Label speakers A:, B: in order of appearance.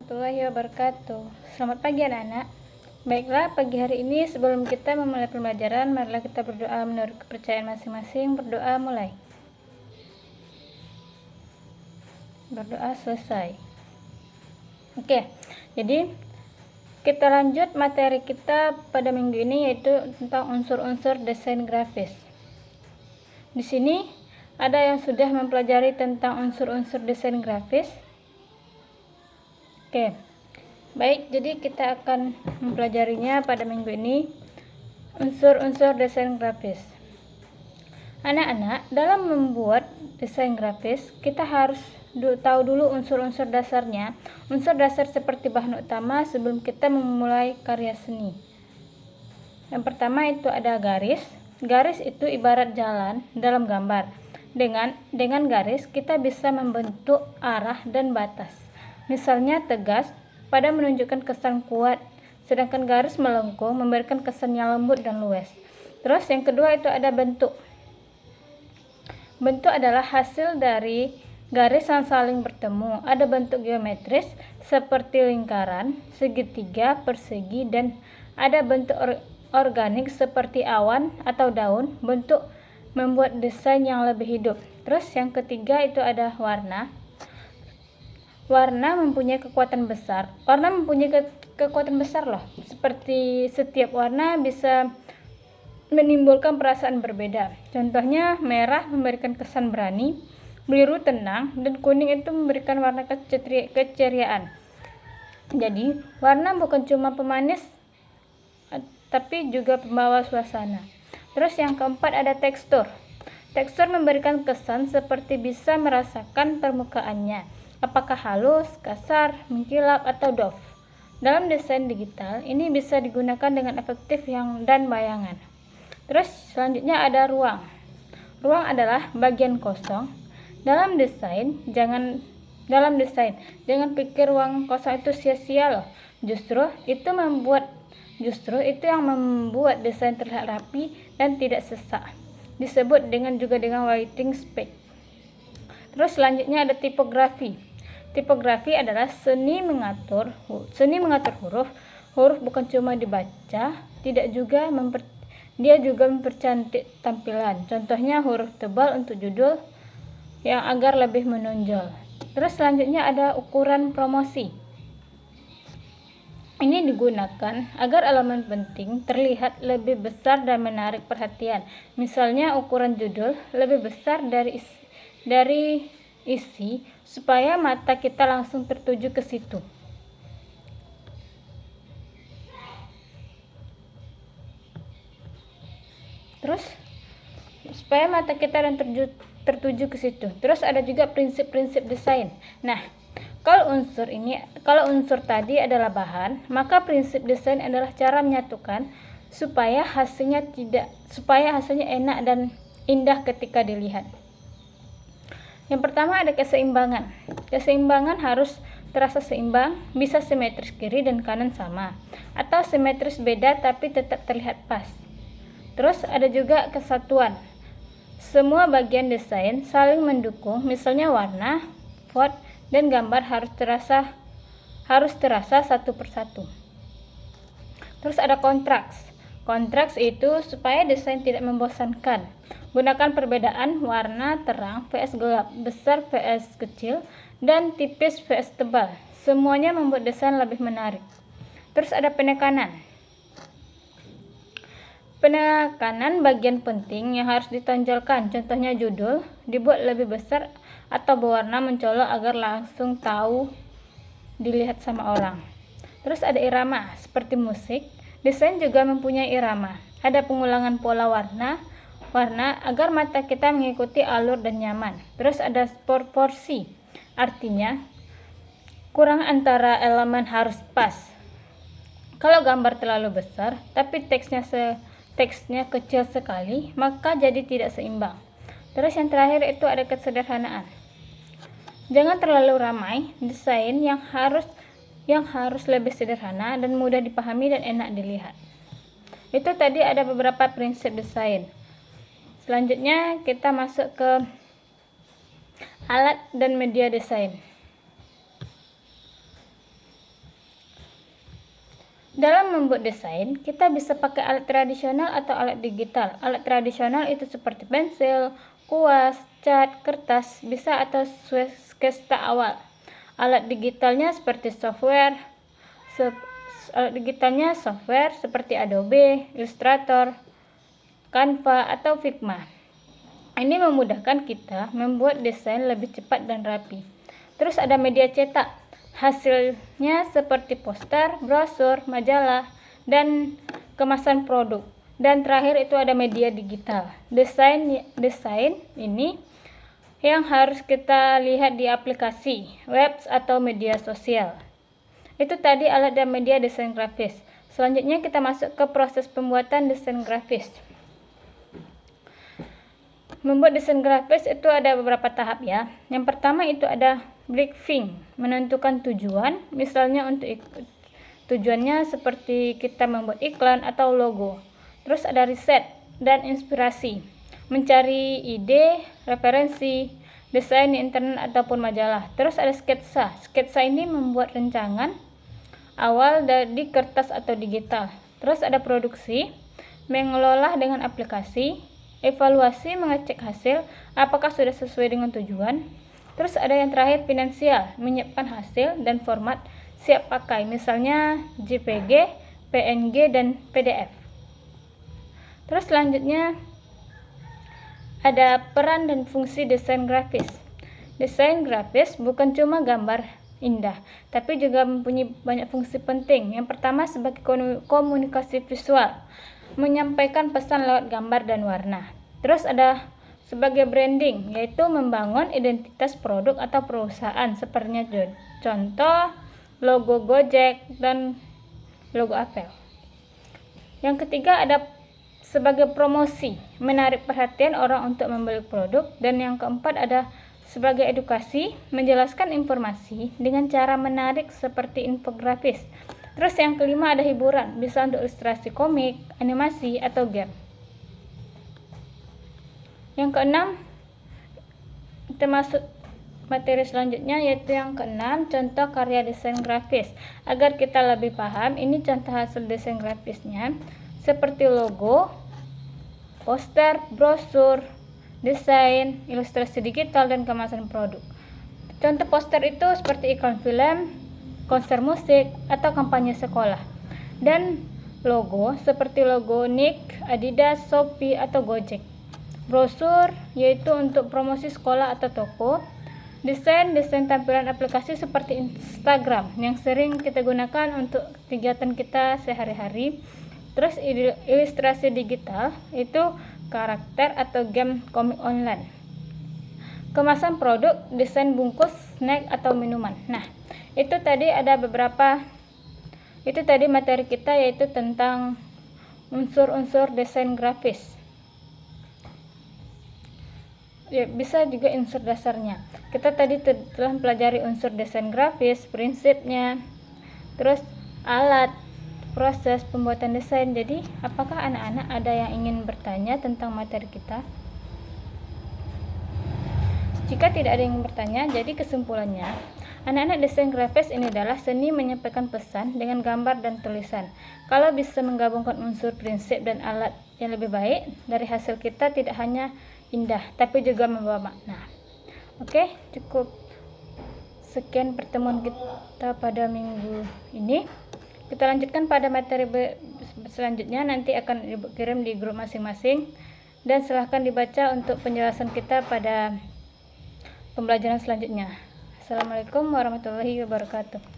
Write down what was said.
A: Warahmatullahi wabarakatuh. Selamat pagi anak-anak. Baiklah, pagi hari ini sebelum kita memulai pembelajaran, marilah kita berdoa menurut kepercayaan masing-masing. Berdoa mulai. Berdoa selesai. Oke, jadi kita lanjut materi kita pada minggu ini, yaitu tentang unsur-unsur desain grafis. Di sini ada yang sudah mempelajari tentang unsur-unsur desain grafis. Oke, baik, jadi kita akan mempelajarinya pada minggu ini, unsur-unsur desain grafis. Anak-anak, dalam membuat desain grafis, kita harus tahu dulu unsur-unsur dasarnya, unsur dasar seperti bahan utama sebelum kita memulai karya seni. Yang pertama itu ada garis. Garis itu ibarat jalan dalam gambar. Dengan garis, kita bisa membentuk arah dan batas. Misalnya tegas pada menunjukkan kesan kuat, sedangkan garis melengkung memberikan kesan yang lembut dan luas. Terus yang kedua itu ada bentuk. Bentuk adalah hasil dari garis yang saling bertemu. Ada bentuk geometris seperti lingkaran, segitiga, persegi, dan ada bentuk organik seperti awan atau daun, bentuk membuat desain yang lebih hidup. Terus yang ketiga itu ada warna. Warna mempunyai kekuatan besar. Warna mempunyai kekuatan besar loh. Seperti setiap warna bisa menimbulkan perasaan berbeda. Contohnya merah memberikan kesan berani, biru tenang, dan kuning itu memberikan warna keceriaan. Jadi warna bukan cuma pemanis, tapi juga pembawa suasana. Terus yang keempat ada tekstur. Tekstur memberikan kesan seperti bisa merasakan permukaannya. Apakah halus, kasar, mengkilap, atau doff. Dalam desain digital, ini bisa digunakan dengan efektif dan bayangan. Terus selanjutnya ada ruang. Ruang adalah bagian kosong. Dalam desain, jangan pikir ruang kosong itu sia-sia loh. Justru itu yang membuat desain terlihat rapi dan tidak sesak. Disebut dengan writing space. Terus selanjutnya ada tipografi. Tipografi adalah seni mengatur huruf. Huruf bukan cuma dibaca, dia juga mempercantik tampilan. Contohnya huruf tebal untuk judul yang agar lebih menonjol. Terus selanjutnya ada ukuran promosi. Ini digunakan agar elemen penting terlihat lebih besar dan menarik perhatian. Misalnya ukuran judul lebih besar dari isi supaya mata kita langsung tertuju ke situ. Terus supaya mata kita tertuju ke situ. Terus ada juga prinsip-prinsip desain. Nah, kalau unsur tadi adalah bahan, maka prinsip desain adalah cara menyatukan supaya hasilnya enak dan indah ketika dilihat. Yang pertama ada keseimbangan. Keseimbangan harus terasa seimbang, bisa simetris kiri dan kanan sama, atau simetris beda tapi tetap terlihat pas. Terus ada juga kesatuan. Semua bagian desain saling mendukung, misalnya warna, font, dan gambar harus terasa satu persatu. Terus ada kontraks. Kontraks itu supaya desain tidak membosankan. Gunakan perbedaan warna terang vs gelap, besar vs kecil, dan tipis vs tebal. Semuanya membuat desain lebih menarik. Terus ada penekanan. Penekanan bagian penting yang harus ditonjolkan. Contohnya judul dibuat lebih besar atau berwarna mencolok agar langsung tahu dilihat sama orang. Terus ada irama. Seperti musik, desain juga mempunyai irama. Ada pengulangan pola warna agar mata kita mengikuti alur dan nyaman. Terus ada proporsi, artinya kurang antara elemen harus pas. Kalau gambar terlalu besar tapi teksnya kecil sekali, maka jadi tidak seimbang. Terus yang terakhir itu ada kesederhanaan. Jangan terlalu ramai, desain yang harus lebih sederhana dan mudah dipahami dan enak dilihat. Itu tadi ada beberapa prinsip desain. Selanjutnya kita masuk ke alat dan media desain. Dalam membuat desain, kita bisa pakai alat tradisional atau alat digital. Alat tradisional itu seperti pensil, kuas, cat, kertas, bisa atau sketsa awal. Alat digitalnya seperti software seperti Adobe, Illustrator, Canva, atau Figma. Ini memudahkan kita membuat desain lebih cepat dan rapi. Terus ada media cetak. Hasilnya seperti poster, brosur, majalah, dan kemasan produk. Dan terakhir itu ada media digital. Desain ini yang harus kita lihat di aplikasi, web, atau media sosial. Itu tadi alat dan media desain grafis. Selanjutnya kita masuk ke proses pembuatan desain grafis. Membuat desain grafis itu ada beberapa tahap ya. Yang pertama itu ada briefing, menentukan tujuan. Misalnya untuk tujuannya seperti kita membuat iklan atau logo. Terus ada riset dan inspirasi, mencari ide, referensi, desain di internet ataupun majalah. Terus ada sketsa. Sketsa ini membuat rancangan awal di kertas atau digital. Terus ada produksi, mengelola dengan aplikasi. Evaluasi, mengecek hasil apakah sudah sesuai dengan tujuan. Terus ada yang terakhir finansial, menyiapkan hasil dan format siap pakai, misalnya JPG, PNG, dan PDF. Terus selanjutnya ada peran dan fungsi desain grafis. Desain grafis bukan cuma gambar indah, tapi juga mempunyai banyak fungsi penting. Yang pertama sebagai komunikasi visual, menyampaikan pesan lewat gambar dan warna. Terus ada sebagai branding, yaitu membangun identitas produk atau perusahaan, sepertinya contoh logo Gojek dan logo Apple. Yang ketiga ada sebagai promosi, menarik perhatian orang untuk membeli produk. Dan yang keempat ada sebagai edukasi, menjelaskan informasi dengan cara menarik seperti infografis. Terus yang kelima ada hiburan, bisa untuk ilustrasi komik, animasi, atau game. Yang keenam, kita masuk materi selanjutnya, yaitu yang keenam, contoh karya desain grafis. Agar kita lebih paham, ini contoh hasil desain grafisnya, seperti logo, poster, brosur, desain, ilustrasi digital, dan kemasan produk. Contoh poster itu seperti iklan film, konser musik, atau kampanye sekolah. Dan logo seperti logo Nike, Adidas, Shopee, atau Gojek. Brosur yaitu untuk promosi sekolah atau toko. Desain tampilan aplikasi seperti Instagram yang sering kita gunakan untuk kegiatan kita sehari-hari. Terus ilustrasi digital itu karakter atau game komik online. Kemasan produk, desain bungkus, snack, atau minuman. Nah, itu tadi materi kita, yaitu tentang unsur-unsur desain grafis. Ya, bisa juga unsur dasarnya. Kita tadi telah mempelajari unsur desain grafis, prinsipnya, terus alat, proses pembuatan desain. Jadi, apakah anak-anak ada yang ingin bertanya tentang materi kita? Jika tidak ada yang bertanya, jadi kesimpulannya, anak-anak desain grafis ini adalah seni menyampaikan pesan dengan gambar dan tulisan. Kalau bisa menggabungkan unsur, prinsip, dan alat yang lebih baik, dari hasil kita tidak hanya indah, tapi juga membawa makna. Oke, cukup sekian pertemuan kita pada minggu ini. Kita lanjutkan pada materi selanjutnya, nanti akan dikirim di grup masing-masing, dan silahkan dibaca untuk penjelasan kita pada pembelajaran selanjutnya. Assalamualaikum warahmatullahi wabarakatuh.